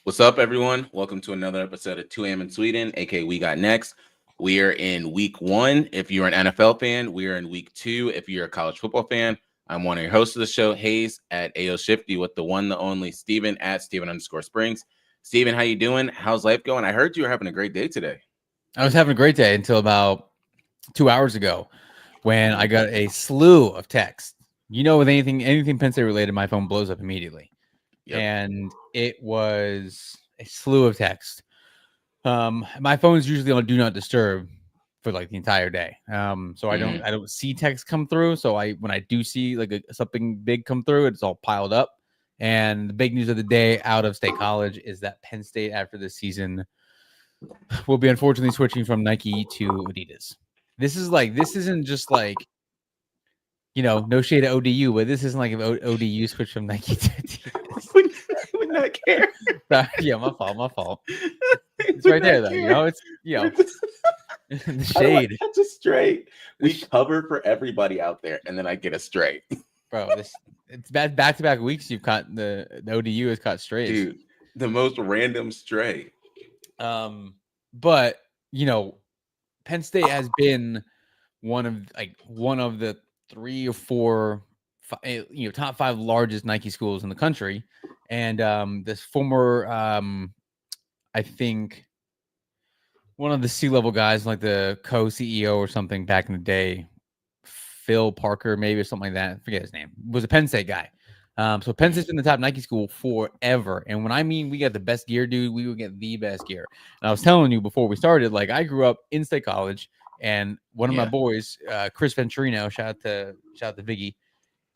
What's up, everyone? Welcome to another episode of 2 a.m. in Sweden, aka We Got Next. We are in week one. If you're an NFL fan, we are in week two. If you're a college football fan, I'm one of your hosts of the show, Hayes at AO Shifty, with the one, the only Steven at Steven_Springs. Steven, how you doing? How's life going? I heard you were having a great day today. I was having a great day until about 2 hours ago when I got a slew of texts. With anything Penn State related, my phone blows up immediately. Yep. And it was a slew of texts. My phone's usually on do not disturb for like the entire day. So I don't see texts come through. So when I do see like something big come through, it's all piled up. And the big news of the day out of State College is that Penn State after this season will be unfortunately switching from Nike to Adidas. This isn't just like, no shade at ODU, but this isn't like if ODU switched from Nike to Adidas. I would not care. Yeah, my fault. It's right there, though. It's the shade. That's a straight. We cover for everybody out there, and then I get a straight. Bro, it's back to back weeks. You've caught the ODU has caught strays, dude. The most random stray. But Penn State has been one of the 3 or 4 top 5 largest Nike schools in the country, and this former I think one of the C-level guys, like the co-CEO or something back in the day, Phil Parker maybe or something like that, I forget his name, was a Penn State guy. So Penn State's been the top Nike school forever. And when I mean we got the best gear, dude, we would get the best gear. And I was telling you before we started, like I grew up in State College, and one of my boys, Chris Venturino, shout out to Viggy.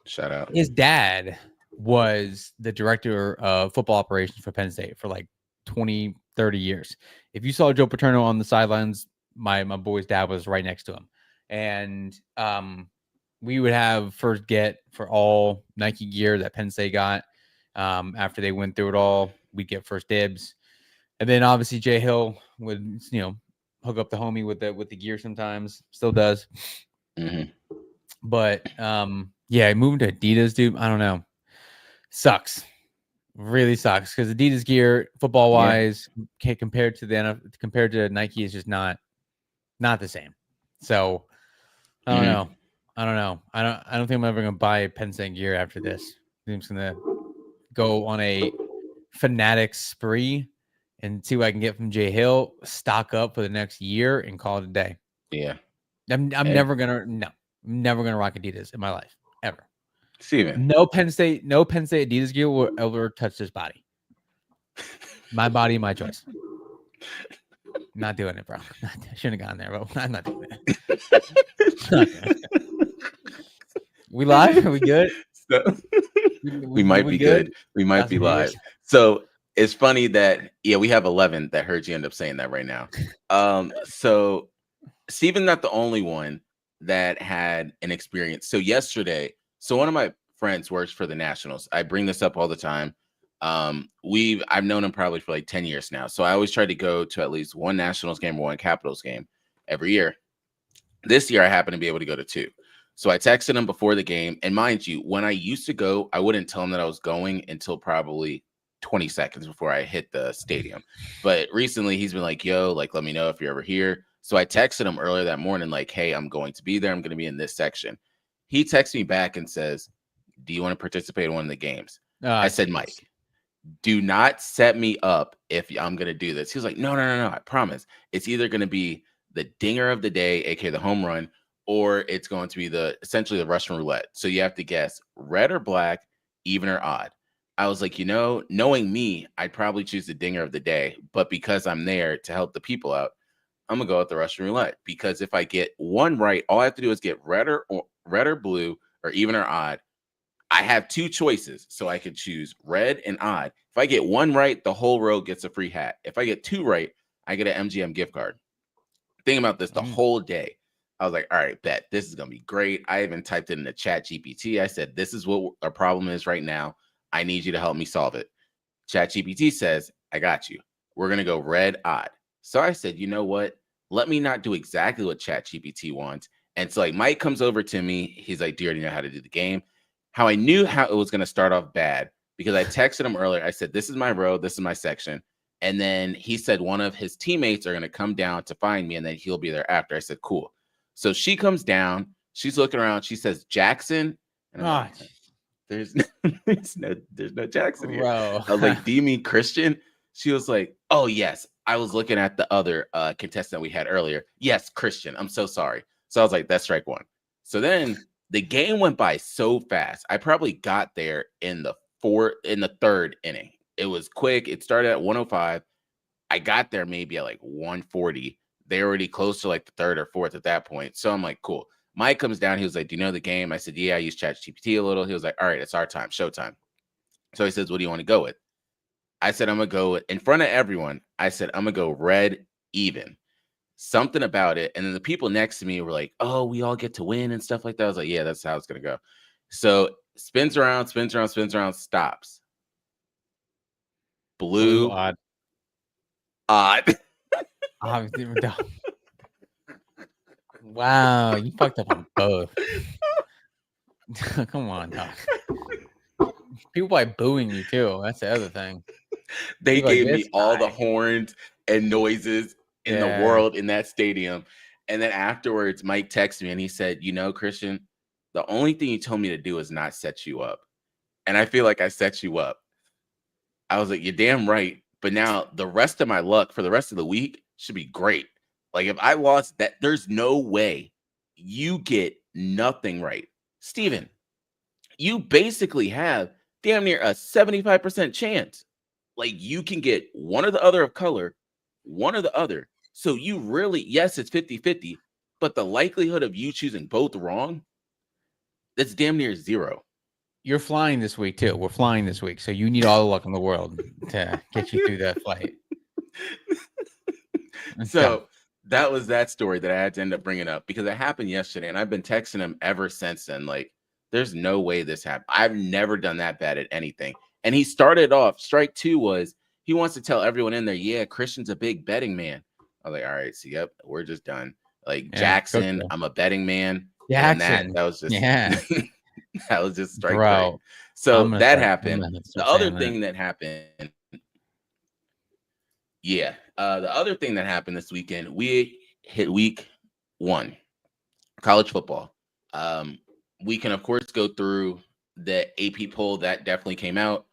Shout out. His dad was the director of football operations for Penn State for like 20, 30 years. If you saw Joe Paterno on the sidelines, my boy's dad was right next to him. And we would have first get for all Nike gear that Penn State got. After they went through it all, we'd get first dibs. And then obviously Jay Hill would, hook up the homie with the gear sometimes. Still does. Mm-hmm. But moving to Adidas, dude, I don't know. Sucks. Really sucks because Adidas gear, football wise, compared to Nike is just not the same. So I don't know. I don't think I'm ever gonna buy Penn State gear after this. I'm just gonna go on a fanatic spree and see what I can get from Jay Hill, stock up for the next year, and call it a day. Yeah, I'm never gonna rock Adidas in my life ever. Steven. No Penn State Adidas gear will ever touch this body. My body, my choice. Not doing it, bro. I shouldn't have gone there, bro. I'm not doing it. We live? Are we good? So, we might be good. We might be live. So it's funny that we have 11 that heard you end up saying that right now. So Steven's not the only one that had an experience. So yesterday, one of my friends works for the Nationals. I bring this up all the time. I've known him probably for like 10 years now. So I always try to go to at least one Nationals game or one Capitals game every year. This year I happen to be able to go to 2. So I texted him before the game. And mind you, when I used to go, I wouldn't tell him that I was going until probably 20 seconds before I hit the stadium. But recently he's been like, yo, like, let me know if you're ever here. So I texted him earlier that morning, like, hey, I'm going to be there. I'm going to be in this section. He texts me back and says, do you want to participate in one of the games? I said, Mike, do not set me up if I'm going to do this. He was like, no, I promise. It's either going to be the dinger of the day, aka the home run, or it's going to be essentially the Russian roulette. So you have to guess red or black, even or odd. I was like, knowing me, I'd probably choose the dinger of the day. But because I'm there to help the people out, I'm going to go with the Russian roulette. Because if I get one right, all I have to do is get red or blue, or even or odd. I have 2 choices, so I could choose red and odd. If I get one right, the whole row gets a free hat. If I get 2 right, I get an MGM gift card. Think about this the whole day. I was like, all right, bet. This is going to be great. I even typed it in the chat GPT. I said, this is what our problem is right now. I need you to help me solve it. Chat GPT says, I got you. We're going to go red, odd. So I said, you know what? Let me not do exactly what chat GPT wants. And so like Mike comes over to me. He's like, do you already know how to do the game? How I knew how it was going to start off bad because I texted him earlier. I said, this is my row, this is my section. And then he said one of his teammates are going to come down to find me, and then he'll be there after. I said, cool. So she comes down. She's looking around. She says, Jackson. And I'm like, there's no Jackson here. Bro. I was like, do you mean Christian? She was like, oh, yes. I was looking at the other contestant we had earlier. Yes, Christian. I'm so sorry. So I was like, that's strike one. So then the game went by so fast. I probably got there in the third inning. It was quick. It started at 105. I got there maybe at like 140. They're already close to like the third or fourth at that point. So I'm like, cool. Mike comes down. He was like, do you know the game? I said, yeah, I use ChatGPT a little. He was like, all right, it's our time, showtime. So he says, what do you want to go with? I said, I'm going to go in front of everyone. I said, I'm going to go red even. Something about it. And then the people next to me were like, oh, we all get to win and stuff like that. I was like, yeah, that's how it's going to go. So spins around, stops. Blue. Odd. Wow, you fucked up on both. Come on, dog. People by booing you too. That's the other thing. They gave me all the horns and noises in the world in that stadium. And then afterwards, Mike texted me and he said, you know, Christian, the only thing you told me to do is not set you up. And I feel like I set you up. I was like, you're damn right. But now the rest of my luck for the rest of the week should be great. Like if I lost that, there's no way you get nothing right. Steven, you basically have damn near a 75% chance. Like you can get one or the other of color, one or the other. So you really, yes, it's 50-50, but the likelihood of you choosing both wrong, that's damn near zero. You're flying this week too. We're flying this week. So you need all the luck in the world to get you through that flight. So that was that story that I had to end up bringing up because it happened yesterday and I've been texting him ever since then. Like, there's no way this happened. I've never done that bad at anything. And he started off, strike two was, he wants to tell everyone in there, yeah, Christian's a big betting man. I was like, all right, so yep, we're just done. Like Jackson, I'm a betting man. Jackson. And that was just, that was just strike three. So that happened. The other thing that happened, the other thing that happened this weekend, we hit week 1, college football. We can, of course, go through the AP poll that definitely came out.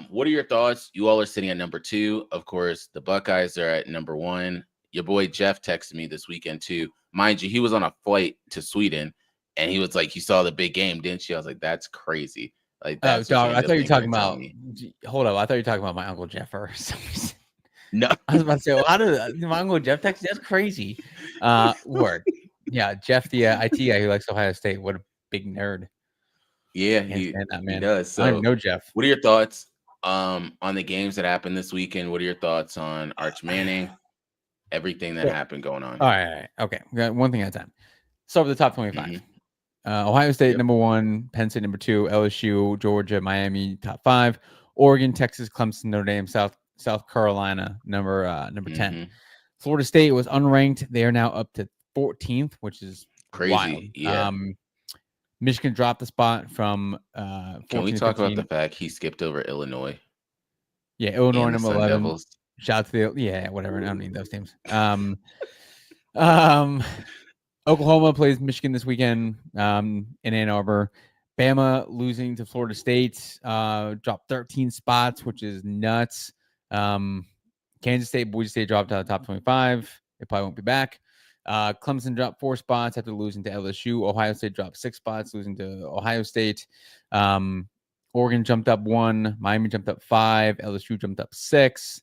What are your thoughts? You all are sitting at number 2. Of course, the Buckeyes are at number 1. Your boy Jeff texted me this weekend, too. Mind you, he was on a flight to Sweden, and he was like, you saw the big game, didn't you? I was like, that's crazy. Like, that's dog, I thought you were talking about, hold up, I thought you were talking about my Uncle Jeff for some reason. No. I was about to say, well, how did my Uncle Jeff text? That's crazy. Word. Yeah, Jeff, the IT guy who likes Ohio State. What a big nerd. Yeah, he does. So, I don't know Jeff. What are your thoughts on the games that happened this weekend? What are your thoughts on Arch Manning? Everything that happened going on. All right. Okay. We got one thing at a time. Start with the top 25. Ohio State, number 1. Penn State, number 2. LSU, Georgia, Miami, top 5. Oregon, Texas, Clemson, Notre Dame, South Carolina, number 10. Florida State was unranked. They are now up to 14th, which is crazy. Wild. Yeah. Michigan dropped the spot from. Can we talk about the fact he skipped over Illinois? Yeah, Illinois number 11. Devils. Shout out to the whatever. I don't need those teams. Oklahoma plays Michigan this weekend in Ann Arbor. Bama losing to Florida State, dropped 13 spots, which is nuts. Kansas State, Boise State dropped out of the top 25. They probably won't be back. Clemson dropped 4 spots after losing to LSU. Ohio State dropped 6 spots, losing to Ohio State. Oregon jumped up 1. Miami jumped up 5. LSU jumped up 6.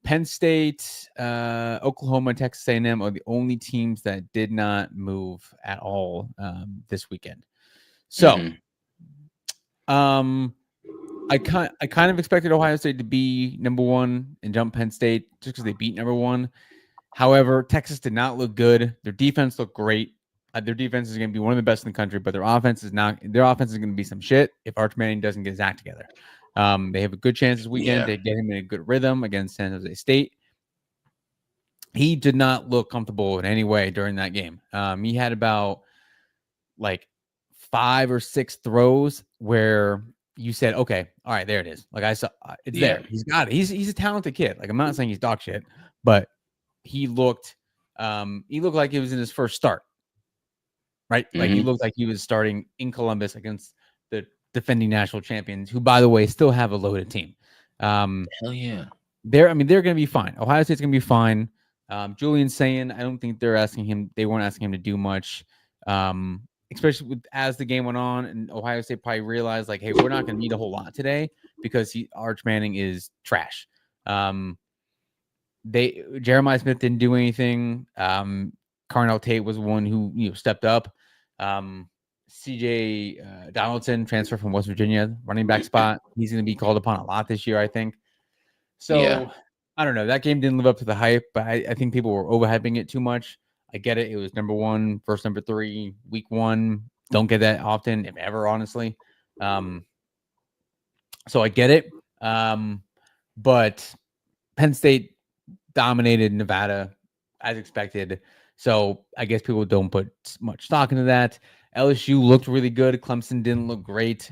Penn State, Oklahoma, and Texas A&M are the only teams that did not move at all this weekend. So, I kind of expected Ohio State to be number 1 and jump Penn State just because they beat number 1. However, Texas did not look good. Their defense looked great. Their defense is going to be one of the best in the country, but their offense is not. Their offense is going to be some shit if Arch Manning doesn't get his act together. They have a good chance this weekend to get him in a good rhythm against San Jose State. He did not look comfortable in any way during that game. He had about like 5 or 6 throws where you said, okay, all right, there it is. Like I saw, it's Yeah. there. He's got it. He's a talented kid. Like I'm not saying he's dog shit, but he looked like he was in his first start, right? Like he Mm-hmm. looked like he was starting in Columbus against the defending national champions, who, by the way, still have a loaded team. Hell yeah. They're going to be fine. Ohio State's going to be fine. Julian's saying, I don't think they weren't asking him to do much. Especially as the game went on, and Ohio State probably realized, like, hey, we're not going to need a whole lot today because Arch Manning is trash. Jeremiah Smith didn't do anything. Carnell Tate was one who stepped up. CJ Donaldson, transfer from West Virginia, running back spot. He's going to be called upon a lot this year, I think. So Yeah. I don't know. That game didn't live up to the hype, but I think people were overhyping it too much. I get it. It was number 1 versus number 3, week 1. Don't get that often, if ever, honestly. So I get it. But Penn State dominated Nevada as expected. So I guess people don't put much stock into that. LSU looked really good. Clemson didn't look great.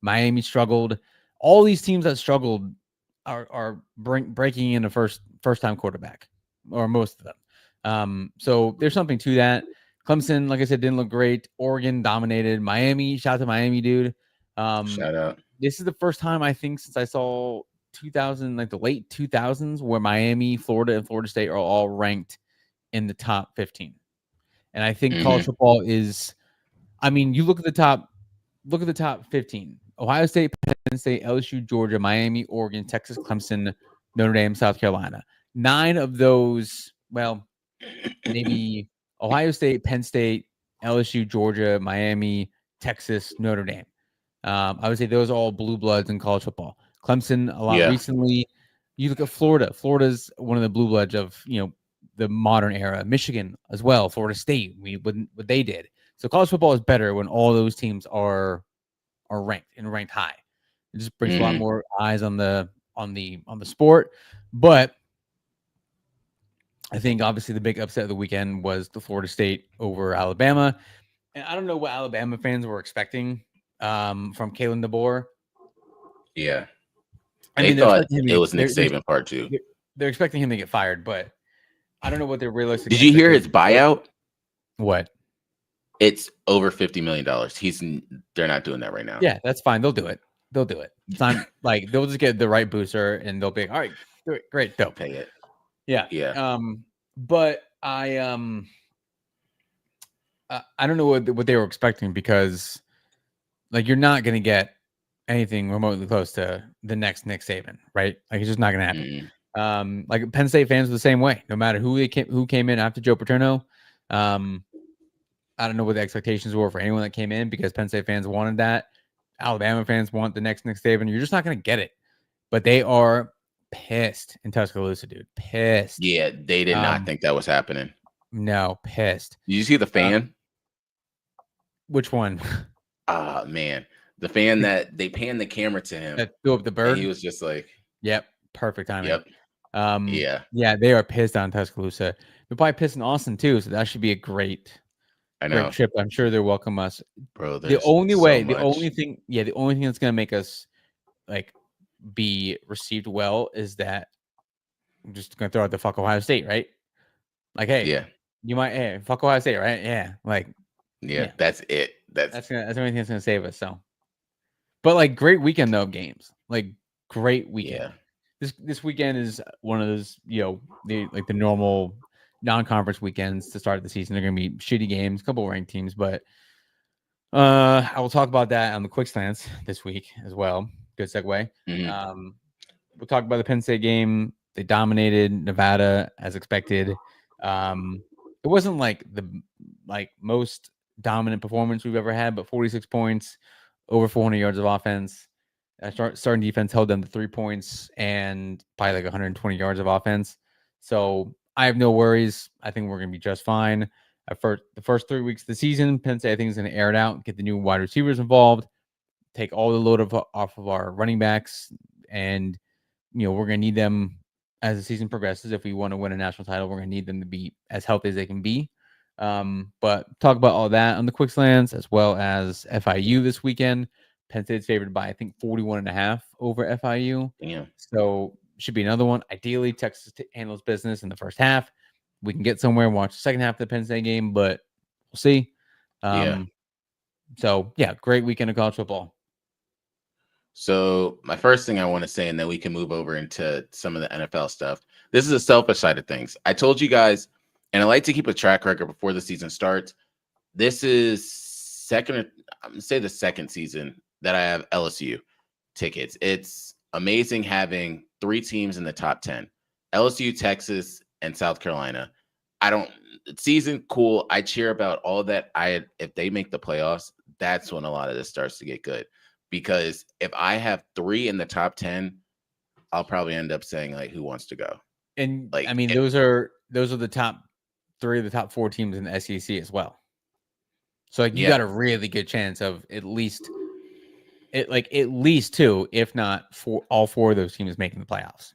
Miami struggled. All these teams that struggled are breaking in a first time quarterback, or most of them. So there's something to that. Clemson, like I said, didn't look great. Oregon dominated. Miami, shout out to Miami, dude. Shout out. This is the first time I think since I saw 2000, like the late 2000s, where Miami, Florida, and Florida State are all ranked in the top 15. And I think college football is, I mean, you look at the top 15: Ohio State, Penn State, LSU, Georgia, Miami, Oregon, Texas, Clemson, Notre Dame, South Carolina. 9 of those, well, maybe Ohio State, Penn State, LSU, Georgia, Miami, Texas, Notre Dame. I would say those are all blue bloods in college football. Clemson a lot recently. You look at Florida. Florida's one of the blue bloods of the modern era. Michigan as well. Florida State. What they did. So college football is better when all those teams are ranked high. It just brings a lot more eyes on the sport. But I think obviously the big upset of the weekend was the Florida State over Alabama. And I don't know what Alabama fans were expecting from Kalen DeBoer. Yeah. I mean, thought it was Nick Saban part 2. They're expecting him to get fired, but I don't know what their realistic. Did you hear his buyout? What? It's over $50 million. They're not doing that right now. Yeah, that's fine. They'll do it. It's not like they'll just get the right booster and they'll be all right. Do it. Great. Dope. Pay it. Yeah. Yeah. But I don't know what they were expecting, because like you're not going to get anything remotely close to the next Nick Saban, right? Like it's just not going to happen. Like Penn State fans were the same way. No matter who came in after Joe Paterno. I don't know what the expectations were for anyone that came in, because Penn State fans wanted that. Alabama fans want the next Nick Saban. You're just not going to get it. But they are pissed in Tuscaloosa, dude. Pissed. Yeah, they did not think that was happening. No, pissed. Did you see the fan? Which one? Man. The fan that they panned the camera to him. That threw up the bird? He was just like... Yep. Perfect timing. Yep. Yeah, they are pissed on Tuscaloosa. They're probably pissed in Austin too, so that should be a great trip. I'm sure they'll welcome us. Bro, the only thing that's gonna make us like be received well is that I'm just gonna throw out the fuck Ohio State, right? Like, hey, you might fuck Ohio State, right? Yeah, like that's it. That's the only thing that's gonna save us. So, but like, great weekend though of games, like great weekend. Yeah. This weekend is one of those, the normal non-conference weekends to start the season. They're going to be shitty games, a couple of ranked teams, but I will talk about that on the quick slants this week as well. Good segue. We'll talk about the Penn State game. They dominated Nevada as expected. It wasn't like the most dominant performance we've ever had, but 46 points, over 400 yards of offense. Starting defense held them to 3 points and probably like 120 yards of offense. So I have no worries. I think we're going to be just fine. The first 3 weeks of the season, Penn State, I think, is going to air it out, get the new wide receivers involved, take all the load off of our running backs. And, we're going to need them as the season progresses. If we want to win a national title, we're going to need them to be as healthy as they can be. But talk about all that on the quick slants, as well as FIU this weekend. Penn State's favored by, I think, 41.5 over FIU. Yeah. So should be another one. Ideally, Texas handles business in the first half. We can get somewhere and watch the second half of the Penn State game, but we'll see. So yeah, great weekend of college football. So my first thing I want to say, and then we can move over into some of the NFL stuff. This is a selfish side of things. I told you guys, and I like to keep a track record before the season starts. This is I'm gonna say the second season that I have LSU tickets. It's amazing having 3 teams in the top 10: LSU, Texas, and South Carolina. Season cool. I cheer about all that. If they make the playoffs, that's when a lot of this starts to get good. Because if I have 3 in the top 10, I'll probably end up saying, like, who wants to go? And like, I mean, those are the top 3 of the top 4 teams in the SEC as well. So like, you got a really good chance of at least 2, if not all 4 of those teams making the playoffs.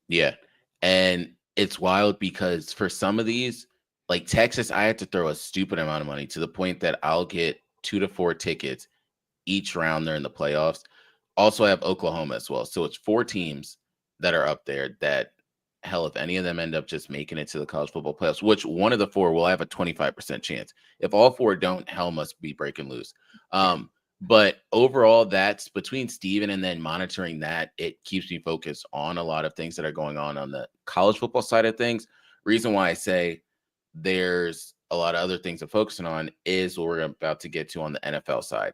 Yeah. And it's wild because for some of these, like Texas, I had to throw a stupid amount of money to the point that I'll get 2 to 4 tickets each round they're in the playoffs. Also, I have Oklahoma as well. So it's 4 teams that are up there that, hell, if any of them end up just making it to the college football playoffs, which one of the 4 will have a 25% chance. If all 4 don't, hell must be breaking loose. But overall, that's between Steven and then monitoring that, it keeps me focused on a lot of things that are going on the college football side of things. Reason why I say there's a lot of other things I'm focusing on is what we're about to get to on the NFL side.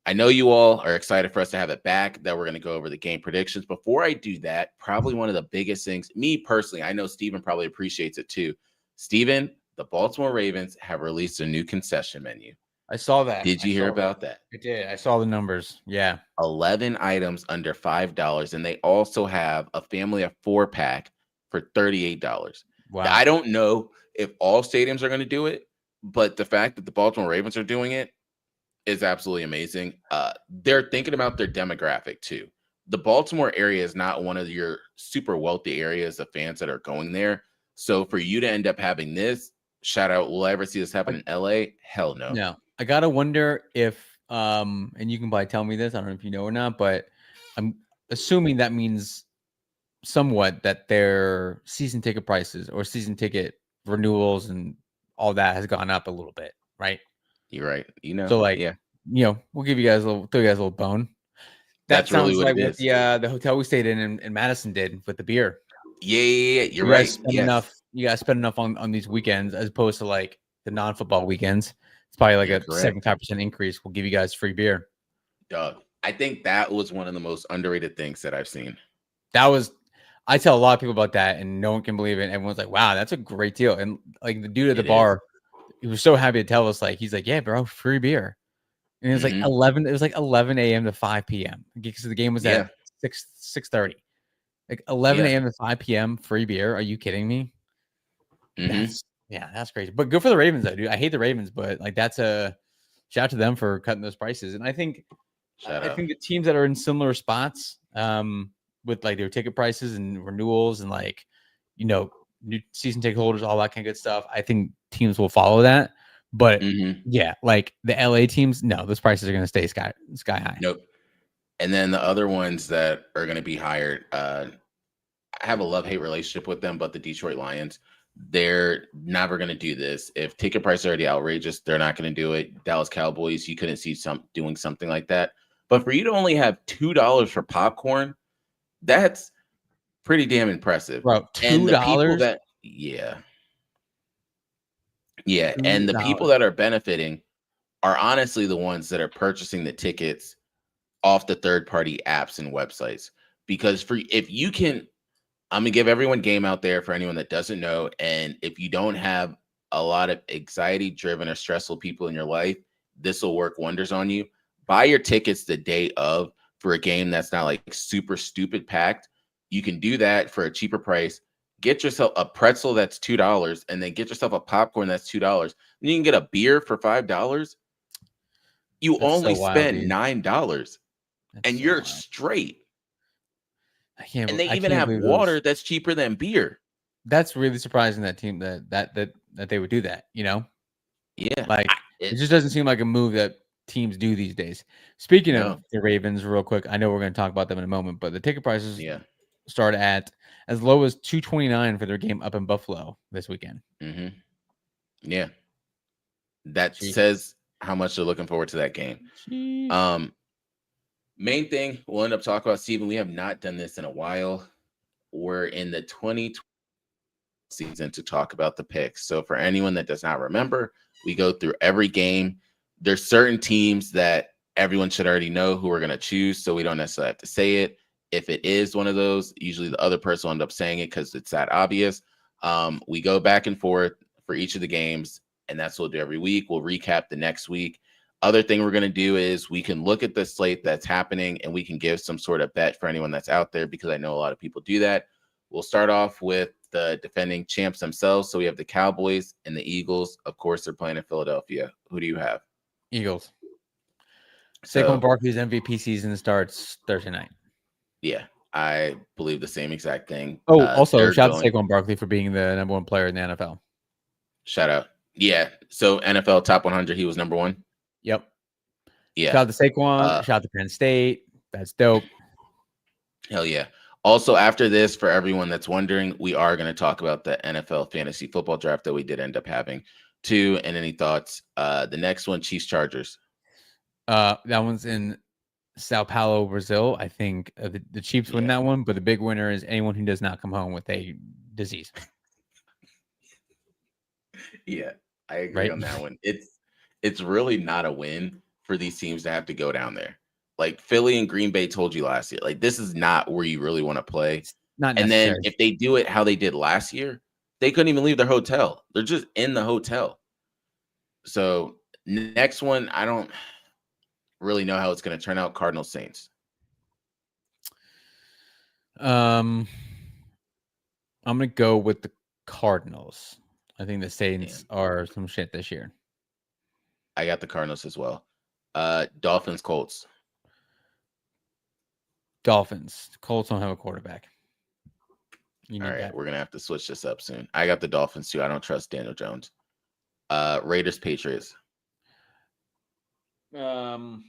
I know you all are excited for us to have it back, that we're going to go over the game predictions. Before I do that, probably one of the biggest things, me personally, I know Steven probably appreciates it too. Steven, the Baltimore Ravens have released a new concession menu. I saw that. Did you hear about that? I did. I saw the numbers. Yeah. 11 items under $5. And they also have a family of 4-pack for $38. Wow. Now, I don't know if all stadiums are going to do it, but the fact that the Baltimore Ravens are doing it is absolutely amazing. They're thinking about their demographic too. The Baltimore area is not one of your super wealthy areas of fans that are going there. So for you to end up having this, shout out, will I ever see this happen in LA? Hell no. No. I gotta wonder if and you can probably tell me this, I don't know if you know or not, but I'm assuming that means somewhat that their season ticket prices or season ticket renewals and all that has gone up a little bit, right? You're right. So like, we'll give you guys throw you guys a little bone. That sounds really like what the hotel we stayed in Madison did with the beer. Yeah. You're right. You guys spend enough on these weekends as opposed to like the non-football weekends. It's probably like a 75% increase. We'll give you guys free beer. Doug, I think that was one of the most underrated things that I've seen. I tell a lot of people about that and no one can believe it. Everyone's like, wow, that's a great deal. And like the dude at the bar, he was so happy to tell us, like, he's like, yeah, bro, free beer. And it was like 11 a.m. to 5 p.m. because the game was at 6:30. Like 11 a.m. to 5 p.m. free beer. Are you kidding me? That's crazy. But good for the Ravens, though, dude. I hate the Ravens, but like that's a shout out to them for cutting those prices. And I think the teams that are in similar spots, with like their ticket prices and renewals and like, new season ticket holders, all that kind of good stuff, I think teams will follow that. But like the LA teams, no, those prices are going to stay sky high. Nope. And then the other ones that are going to be higher, I have a love-hate relationship with them, but the Detroit Lions, they're never going to do this. If ticket prices are already outrageous, they're not going to do it. Dallas Cowboys, you couldn't see doing something like that. But for you to only have $2 for popcorn, that's pretty damn impressive. Bro, $2? And the people that, and the people that are benefiting are honestly the ones that are purchasing the tickets off the third-party apps and websites. Because if you can, I'm gonna give everyone game out there for anyone that doesn't know, and if you don't have a lot of anxiety-driven or stressful people in your life, this will work wonders on you. Buy your tickets the day of for a game that's not like super stupid packed. You can do that for a cheaper price. Get yourself a pretzel that's $2, and then get yourself a popcorn that's $2. And you can get a beer for $5. You only spent $9, and you're straight. And they even have water that's cheaper than beer. That's really surprising that team that they would do that. Yeah, like it just doesn't seem like a move that teams do these days. Speaking of No. the Ravens, real quick, I know we're going to talk about them in a moment, but the ticket prices Yeah. start at as low as $229 for their game up in Buffalo this weekend. Mm-hmm. Yeah. That Sheesh. says how much they're looking forward to that game. Sheesh. Main thing we'll end up talking about, Steven, we have not done this in a while. We're in the 2020 season to talk about the picks. So for anyone that does not remember, we go through every game. There's certain teams that everyone should already know who we're going to choose, so we don't necessarily have to say it. If it is one of those, usually the other person will end up saying it because it's that obvious. We go back and forth for each of the games, and that's what we'll do every week. We'll recap the next week. Other thing we're going to do is we can look at the slate that's happening and we can give some sort of bet for anyone that's out there, because I know a lot of people do that. We'll start off with the defending champs themselves. So we have the Cowboys and the Eagles. Of course, they're playing in Philadelphia. Who do you have? Eagles. So, Saquon Barkley's MVP season starts Thursday night. Yeah, I believe the same exact thing. Oh, also, shout out to going, Saquon Barkley for being the #1 player in the NFL. Shout out. Yeah. So NFL top 100, he was number one. Yep. Yeah. Shout out to Saquon. Shout out to Penn State. That's dope. Hell yeah. Also, after this, for everyone that's wondering, we are going to talk about the NFL fantasy football draft that we did end up having too. And any thoughts? The next one, Chiefs Chargers. That one's in Sao Paulo, Brazil. I think the Chiefs win that one, but the big winner is anyone who does not come home with a disease. Yeah, I agree on that one. It's really not a win for these teams to have to go down there. Like Philly and Green Bay told you last year, like this is not where you really want to play. It's not and necessary. then if they do it how they did last year, they couldn't even leave their hotel. They're just in the hotel. So next one, I don't really know how it's going to turn out. Cardinals Saints. I'm gonna go with the Cardinals. I think the Saints are some shit this year. I got the Cardinals as well. Dolphins Colts. Dolphins. Colts don't have a quarterback. All right, we're gonna have to switch this up soon. I got the Dolphins too. I don't trust Daniel Jones. Raiders Patriots. I'm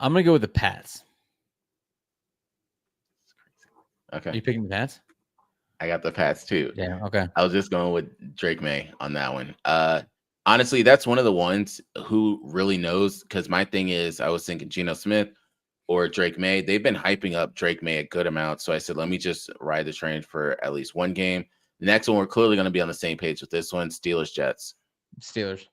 gonna go with the Pats. Okay. Are you picking the Pats? I got the Pats too. Yeah. Okay. I was just going with Drake May on that one. Honestly, that's one of the ones who really knows, because my thing is I was thinking Geno Smith or Drake May. They've been hyping up Drake May a good amount. So I said, let me just ride the train for at least one game. The next one, we're clearly going to be on the same page with this one. Steelers Jets. Steelers.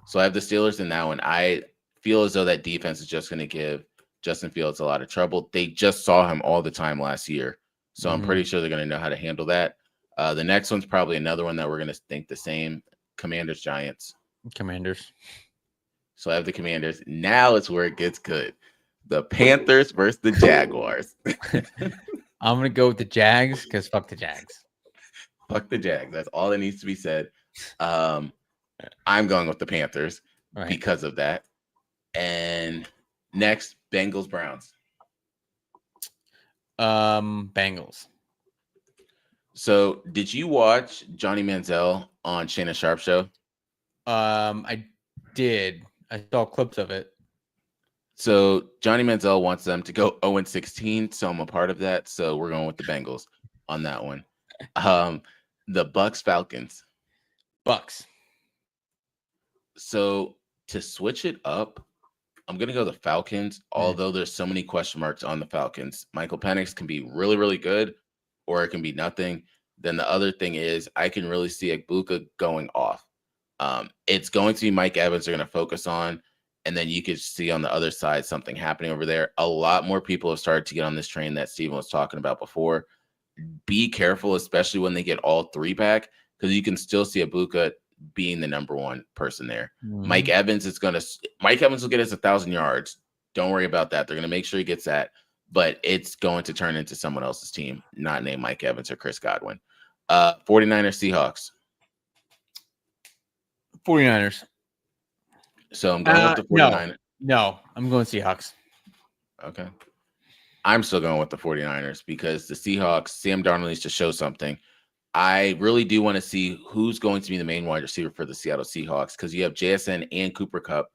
So I have the Steelers in that one. I feel as though that defense is just going to give Justin Fields a lot of trouble. They just saw him all the time last year. So I'm pretty sure they're going to know how to handle that. The next one's probably another one that we're going to think the same. Commanders Giants. Commanders. So I have the Commanders. Now it's where it gets good. The Panthers versus the Jaguars. I'm going to go with the Jags because fuck the Jags. Fuck the Jags. That's all that needs to be said. I'm going with the Panthers because of that. And next, Bengals Browns. Bengals. So did you watch Johnny Manziel on Shannon Sharp show? I did. I saw clips of it. So Johnny Manziel wants them to go 0-16, so I'm a part of that. So we're going with the Bengals on that one. The Bucks Falcons. Bucks. So to switch it up, I'm gonna go the Falcons. Although there's so many question marks on the Falcons. Michael Penix can be really, really good, or it can be nothing. Then the other thing is I can really see Igbokwe going off. It's going to be Mike Evans they're going to focus on, and then you could see on the other side something happening over there. A lot more people have started to get on this train that Steven was talking about before. Be careful, especially when they get all three back, because you can still see Igbokwe being the number one person there. Mike Evans will get us 1,000 yards. Don't worry about that. They're going to make sure he gets that, but it's going to turn into someone else's team, not named Mike Evans or Chris Godwin. 49ers Seahawks. 49ers. So I'm going with the 49ers. No, I'm going Seahawks. Okay. I'm still going with the 49ers because the Seahawks, Sam Darnold needs to show something. I really do want to see who's going to be the main wide receiver for the Seattle Seahawks because you have JSN and Cooper Cup.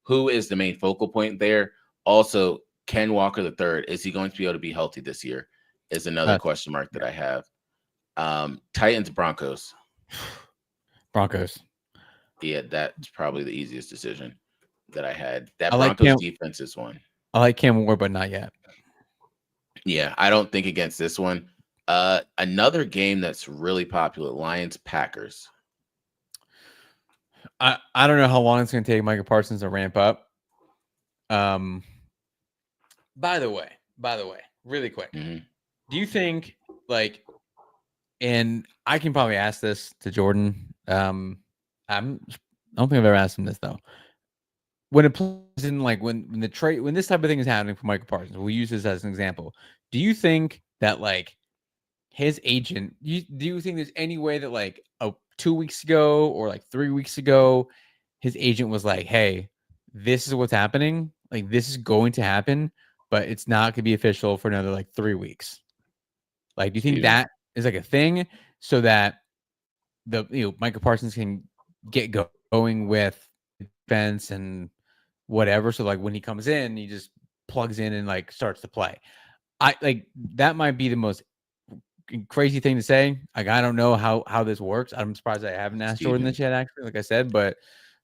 Who is the main focal point there? Also, Ken Walker III, is he going to be able to be healthy this year? Is another question mark that I have. Titans, Broncos. Broncos. Yeah, that's probably the easiest decision that I had. That I like Broncos defense is one. I like Cam Ward, but not yet. Yeah, I don't think against this one. Another game that's really popular, Lions, Packers. I don't know how long it's going to take Micah Parsons to ramp up. By the way, really quick, do you think and I can probably ask this to Jordan. I don't think I've ever asked him this though. When it plays in when the trade when this type of thing is happening for Michael Parsons, we'll use this as an example. Do you think that his agent? Do you think there's any way that 2 weeks ago or 3 weeks ago, his agent was like, "Hey, this is what's happening. This is going to happen, but it's not going to be official for another 3 weeks." Do you think that is a thing so that Micah Parsons can get going with defense and whatever? So when he comes in, he just plugs in and starts to play. That might be the most crazy thing to say. I don't know how this works. I'm surprised I haven't asked Jordan this yet, actually, like I said. But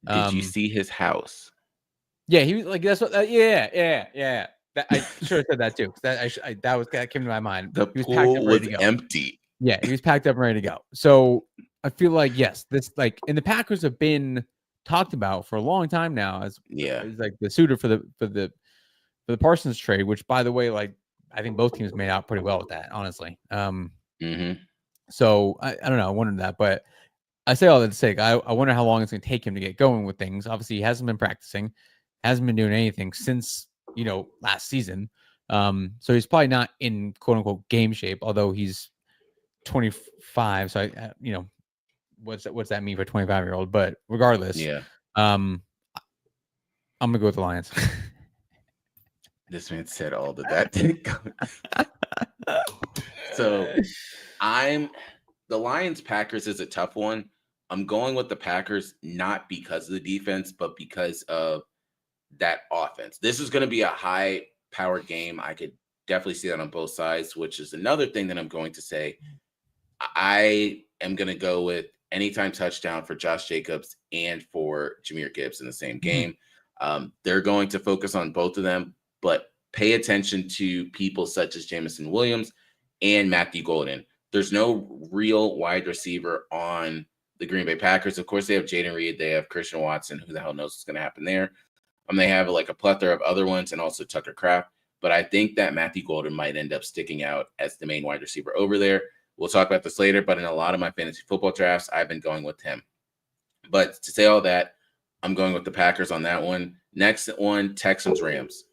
did you see his house? Yeah, he was that's what. Yeah. I should have said that too. That came to my mind. The He was packed up, pool ready was to go. empty. Yeah, he was packed up and ready to go. So I feel yes, this and the Packers have been talked about for a long time now as the suitor for the Parsons trade. Which, by the way, I think both teams made out pretty well with that, honestly. So I don't know. I wondered that, but I say all that to say, I wonder how long it's going to take him to get going with things. Obviously, he hasn't been practicing, hasn't been doing anything since last season. So he's probably not in quote unquote game shape, although he's 25. So what's that mean for a 25-year-old? But regardless, I'm gonna go with the Lions. This man said all of that. So the Lions Packers is a tough one. I'm going with the Packers, not because of the defense, but because of that offense. This is going to be a high powered game. I could definitely see that on both sides, which is another thing that I'm going to say. I am going to go with anytime touchdown for Josh Jacobs and for Jahmyr Gibbs in the same game. They're going to focus on both of them, but pay attention to people such as Jameson Williams and Matthew Golden. There's no real wide receiver on the Green Bay Packers. Of course, they have Jaden Reed. They have Christian Watson. Who the hell knows what's going to happen there? They have a plethora of other ones and also Tucker Kraft. But I think that Matthew Golden might end up sticking out as the main wide receiver over there. We'll talk about this later, but in a lot of my fantasy football drafts, I've been going with him. But to say all that, I'm going with the Packers on that one. Next one, Texans, Rams.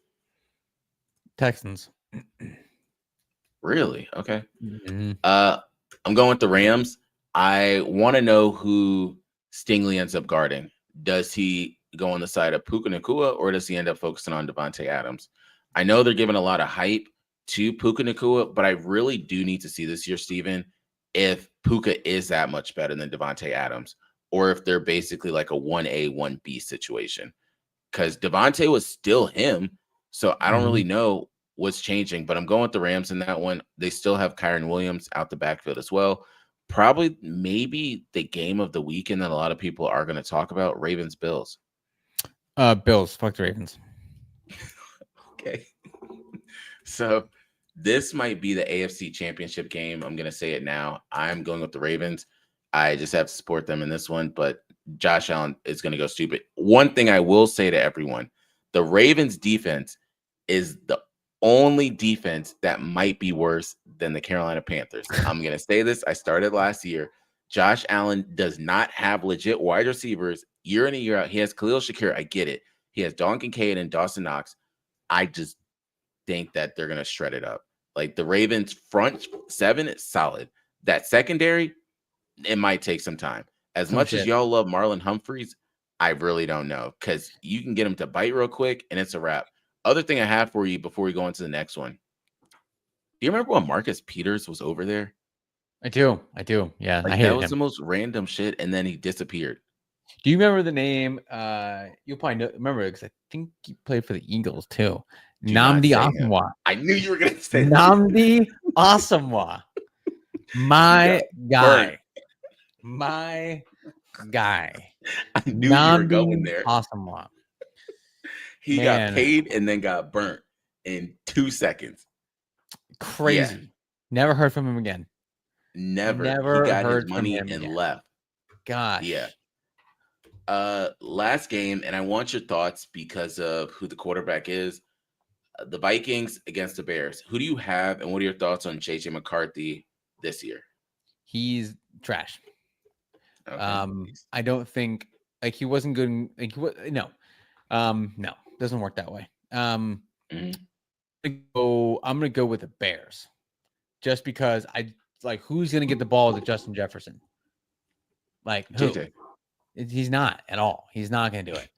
Texans. Really? Okay. I'm going with the Rams. I want to know who Stingley ends up guarding. Does he go on the side of Puka Nacua, or does he end up focusing on Devontae Adams? I know they're giving a lot of hype to Puka Nacua, but I really do need to see this year, Steven, if Puka is that much better than Devontae Adams, or if they're basically like a 1A, 1B situation. Because Devontae was still him, so I don't really know what's changing, but I'm going with the Rams in that one. They still have Kyron Williams out the backfield as well. Probably maybe the game of the weekend that a lot of people are going to talk about, Ravens-Bills. Bills. Fuck the Ravens. Okay. So this might be the AFC Championship game. I'm going to say it now. I'm going with the Ravens. I just have to support them in this one, but Josh Allen is going to go stupid. One thing I will say to everyone, the Ravens defense is the only defense that might be worse than the Carolina Panthers. I'm going to say this. I started last year. Josh Allen does not have legit wide receivers year in and year out. He has Khalil Shakir. I get it. He has Dalton Kincaid and Dawson Knox. I just think that they're going to shred it up. The Ravens front seven is solid. That secondary, it might take some time. As much as y'all love Marlon Humphreys, I really don't know, because you can get him to bite real quick and it's a wrap. Other thing I have for you before we go into the next one. Do you remember when Marcus Peters was over there? I do. Yeah, I Like that hated was the him. most random shit, and then he disappeared. Do you remember the name? You'll probably remember it because I think he played for the Eagles too. Do not Namdi say him. Asamoah. I knew you were gonna say that. Namdi Asamoah. My Burnt. guy. My guy. I knew you were going Namdi there. Asamoah. He got Man, paid and then got burnt in 2 seconds. crazy. Yeah. Never heard from him again. Never. He Never got his heard from money him and again. left. Gosh. Yeah. Last game, and I want your thoughts because of who the quarterback is. The Vikings against the Bears. Who do you have, and what are your thoughts on JJ McCarthy this year? He's trash. Okay. I don't think like he wasn't good. Like no, no, doesn't work that way. I'm gonna go with the Bears, just because I like who's gonna get the ball to Justin Jefferson. Like who? JJ. He's not at all. He's not gonna do it.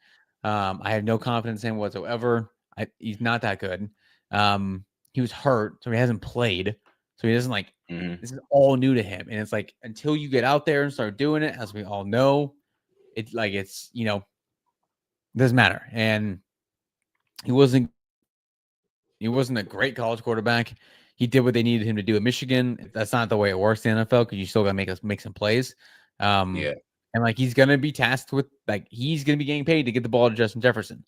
I have no confidence in him whatsoever. He's not that good. He was hurt, so he hasn't played. So he doesn't like. This is all new to him, and it's like until you get out there and start doing it, as we all know, it's like it's doesn't matter. And he wasn't a great college quarterback. He did what they needed him to do at Michigan. That's not the way it works in the NFL because you still got to make some plays. Yeah. And like he's gonna be tasked with he's gonna be getting paid to get the ball to Justin Jefferson,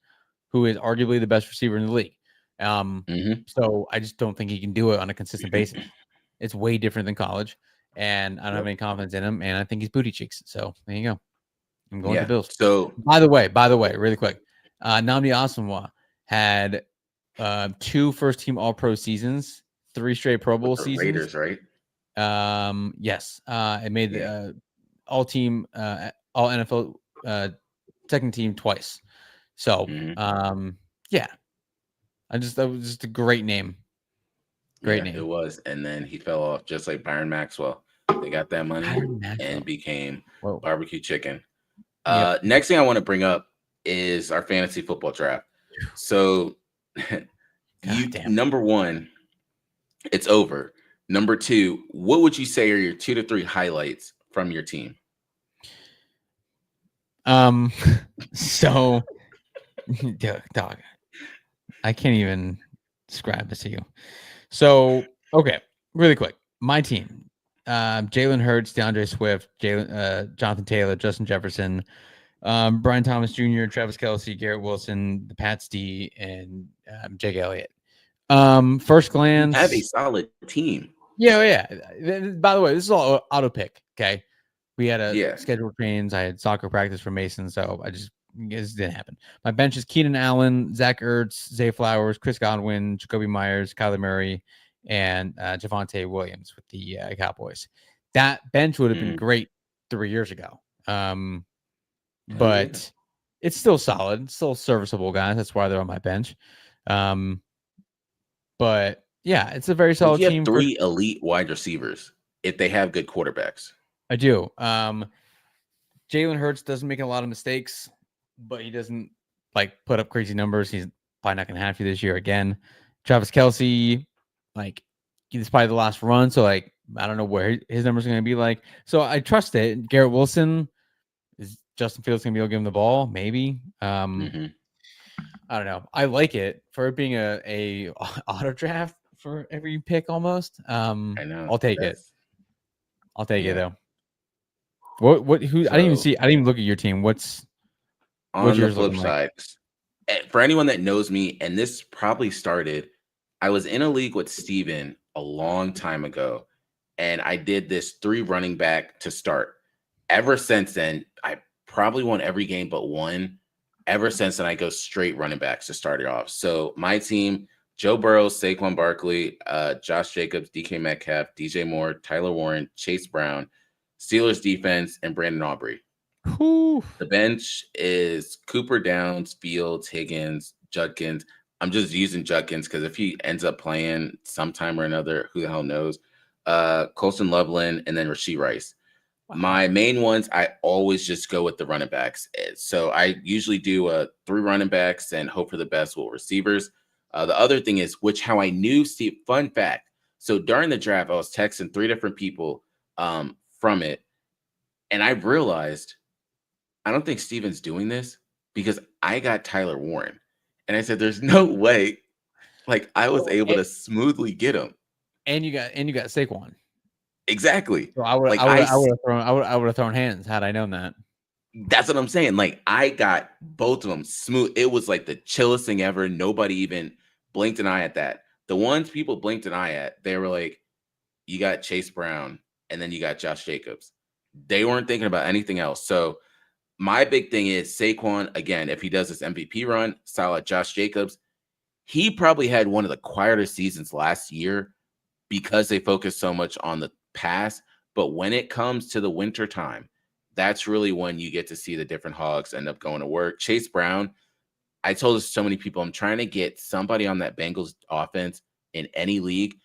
who is arguably the best receiver in the league. So I just don't think he can do it on a consistent basis. It's way different than college, and I don't have any confidence in him. And I think he's booty cheeks. So there you go. I'm going to the Bills. So by the way, really quick, Namdi Asamoah had 2 first-team All-Pro seasons, 3 straight Pro Bowl seasons. Raiders, right? Yes. It made the all-team, all NFL second team twice. So, yeah. That was just a great name. Great name. It was. And then he fell off just like Byron Maxwell. They got that money and became barbecue chicken. Next thing I want to bring up is our fantasy football draft. So, number 1, it's over. Number 2, what would you say are your 2 to 3 highlights from your team? So, dog, I can't even describe this to you. So, okay, really quick. My team: Jalen Hurts, DeAndre Swift, Jonathan Taylor, Justin Jefferson, Brian Thomas Jr., Travis Kelce, Garrett Wilson, the Pats D, and Jake Elliott. First glance, you have a solid team. Yeah. By the way, this is all auto pick. Okay, we had a scheduled trains. I had soccer practice for Mason, so it didn't happen. My bench is Keenan Allen, Zach Ertz, Zay Flowers, Chris Godwin, Jacoby Myers, Kyler Murray, and Javonte Williams with the Cowboys. That bench would have been great 3 years ago. But it's still solid, still serviceable, guys. That's why they're on my bench. But yeah, it's a very solid team. You have 3 elite wide receivers if they have good quarterbacks. I do. Jalen Hurts doesn't make a lot of mistakes, but he doesn't put up crazy numbers. He's probably not going to have to this year again. Travis Kelce, he's probably the last run, so I don't know where his numbers are going to be like. So I trust it. Garrett Wilson, is Justin Fields going to be able to give him the ball? Maybe. I don't know. I like it for it being a auto draft for every pick almost. I know. I'll take it. I'll take it though. Who? I didn't even look at your team. What's on the flip side? For anyone that knows me, and this probably started, I was in a league with Steven a long time ago, and I did this 3 running back to start. Ever since then, I probably won every game but one. Ever since then, I go straight running backs to start it off. So my team: Joe Burrow, Saquon Barkley, Josh Jacobs, DK Metcalf, DJ Moore, Tyler Warren, Chase Brown, Steelers defense, and Brandon Aubrey. Whew. The bench is Cooper Downs, Fields, Higgins, Judkins. I'm just using Judkins because if he ends up playing sometime or another, who the hell knows? Colson Loveland, and then Rashee Rice. Wow. My main ones, I always just go with the running backs. So I usually do 3 running backs and hope for the best with receivers. The other thing is, how I knew Steve, fun fact. So during the draft, I was texting 3 different people from it. And I realized I don't think Steven's doing this because I got Tyler Warren. And I said, there's no way. Like I was Oh, able to smoothly get him. and you got Saquon. Exactly. So I would Like I would have thrown hands had I known that. that's what I'm saying. Like I got both of them smooth. It was like the chillest thing ever. Nobody even blinked an eye at that. The ones people blinked an eye at, they were like, you got Chase Brown and then you got Josh Jacobs. They weren't thinking about anything else. So my big thing is Saquon, again, if he does this MVP run, solid Josh Jacobs, he probably had one of the quieter seasons last year because they focused so much on the pass. But when it comes to the winter time, that's really when you get to see the different hogs end up going to work. Chase Brown, I told so many people, I'm trying to get somebody on that Bengals offense in any league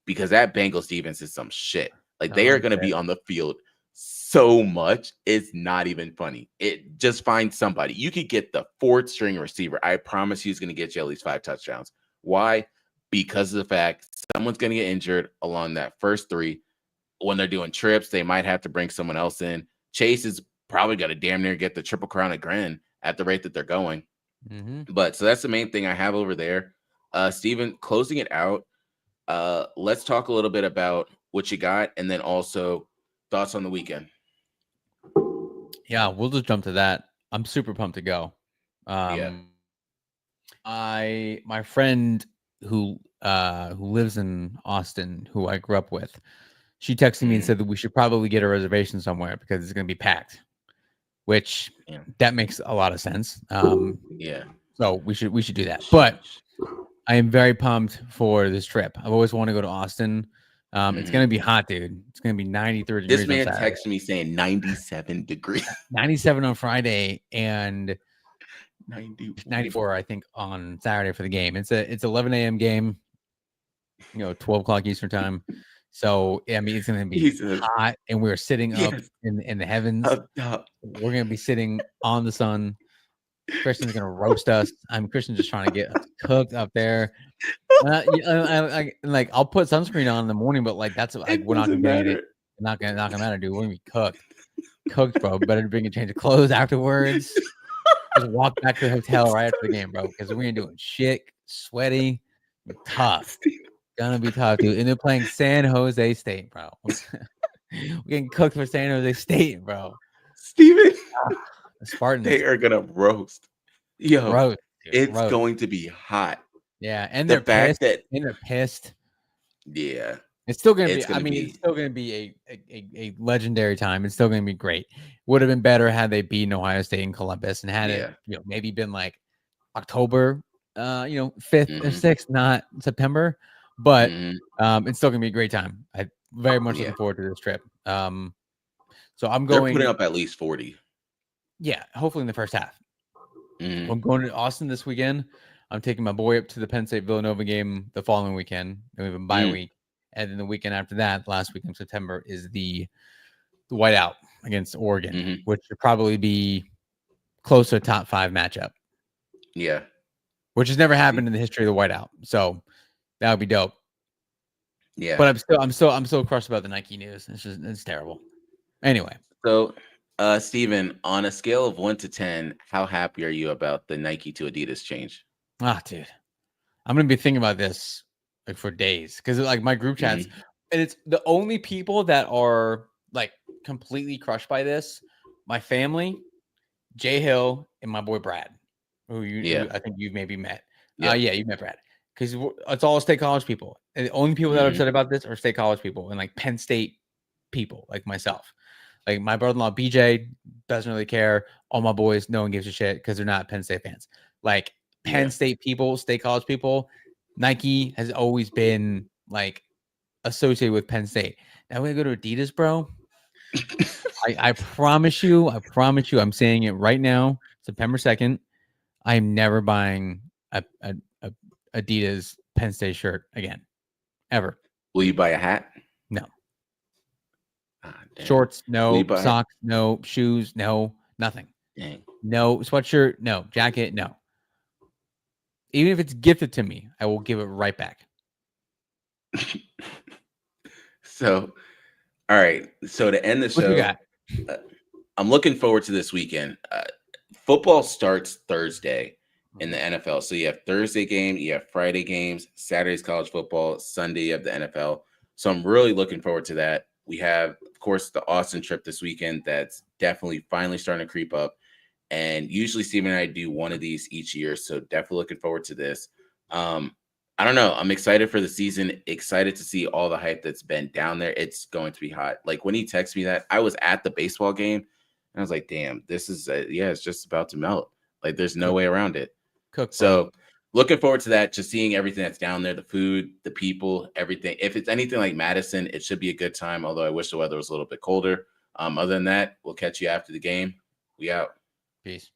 because that Bengals defense is some shit. Like they are going to be on the field so much. It's not even funny. It just find somebody. You could get the fourth string receiver. I promise you he's going to get you at least 5 touchdowns. Why? Because of the fact someone's going to get injured along that first 3. When they're doing trips, they might have to bring someone else in. Chase is probably going to damn near get the triple crown again at the rate that they're going. But so that's the main thing I have over there. Steven, closing it out, let's talk a little bit about what you got and then also thoughts on the weekend. Yeah, we'll just jump to that. I'm super pumped to go. Yeah. My friend who lives in Austin, who I grew up with, she texted me and said that we should probably get a reservation somewhere because it's going to be packed, which that makes a lot of sense. Yeah. So we should do that. But I am very pumped for this trip. I've always wanted to go to Austin. It's going to be hot, dude. It's going to be 93 degrees. This man texted me saying 97 degrees. 97 on Friday and 94. 94, I think, on Saturday for the game. It's 11 a.m. game, 12 o'clock Eastern time. So, I mean, it's going to be hot, and we're sitting up in the heavens. We're going to be sitting on the sun. Christian's going to roast us. Christian's just trying to get us cooked up there. I'll put sunscreen on in the morning, but like that's like we're not going to get it. Not gonna matter, dude. We're going to be cooked, bro. Better bring a change of clothes afterwards. Just walk back to the hotel right after the game, bro, because we ain't doing shit. Sweaty, tough. Gonna be tough, dude. And they're playing San Jose State, bro. We're getting cooked for San Jose State, bro. Steven, the Spartans. They are gonna roast. Yo, roast, dude, it's roast. going to be hot. Yeah, and they're pissed. Yeah. It's still gonna be. It's still gonna be a legendary time. It's still gonna be great. Would have been better had they beaten Ohio State and Columbus and had it, maybe been like October, 5th or 6th, not September. But it's still gonna be a great time. I very much looking forward to this trip. So I'm going. They're putting up at least 40. Yeah, hopefully in the first half. I'm going to Austin this weekend. I'm taking my boy up to the Penn State Villanova game the following weekend. And we have a bye week. And then the weekend after that, last week in September, is the whiteout against Oregon, which should probably be close to a top 5 matchup. Yeah. Which has never happened in the history of the whiteout. So that would be dope. Yeah. But I'm still crushed about the Nike news. It's terrible. Anyway. So Steven, on a scale of 1 to 10, how happy are you about the Nike to Adidas change? Dude. I'm gonna be thinking about this like for days because like my group chats, and it's the only people that are like completely crushed by this. My family, Jay Hill, and my boy Brad, who I think you've maybe met. Yeah, you met Brad because it's all State College people. And the only people that are upset about this are State College people and like Penn State people like myself. Like my brother-in-law BJ doesn't really care. All my boys, no one gives a shit because they're not Penn State fans. Like Penn State people, State College people, Nike has always been like associated with Penn State. Now we go to Adidas, bro. I promise you, I'm saying it right now, September 2nd. I'm never buying a Adidas Penn State shirt again, ever. Will you buy a hat? No. Shorts, no. Socks, no. Shoes, no. Nothing. Dang. No sweatshirt, no. Jacket, no. Even if it's gifted to me, I will give it right back. So, All right. So to end the What you show, got? I'm looking forward to this weekend. Football starts Thursday in the Mhm. NFL. So you have Thursday game, you have Friday games, Saturday's college football, Sunday you have the NFL. So I'm really looking forward to that. We have, of course, the Austin trip this weekend that's definitely finally starting to creep up. And usually Steven and I do one of these each year. So definitely looking forward to this. Um, I don't know. I'm excited for the season, excited to see all the hype that's been down there. It's going to be hot. Like when he texted me that, I was at the baseball game and I was like, damn, this is, yeah, it's just about to melt. Like there's no Cook, way around it. cook, bro. So looking forward to that, just seeing everything that's down there, the food, the people, everything. If it's anything like Madison, it should be a good time, although I wish the weather was a little bit colder. Other than that, we'll catch you after the game. We out. Peace.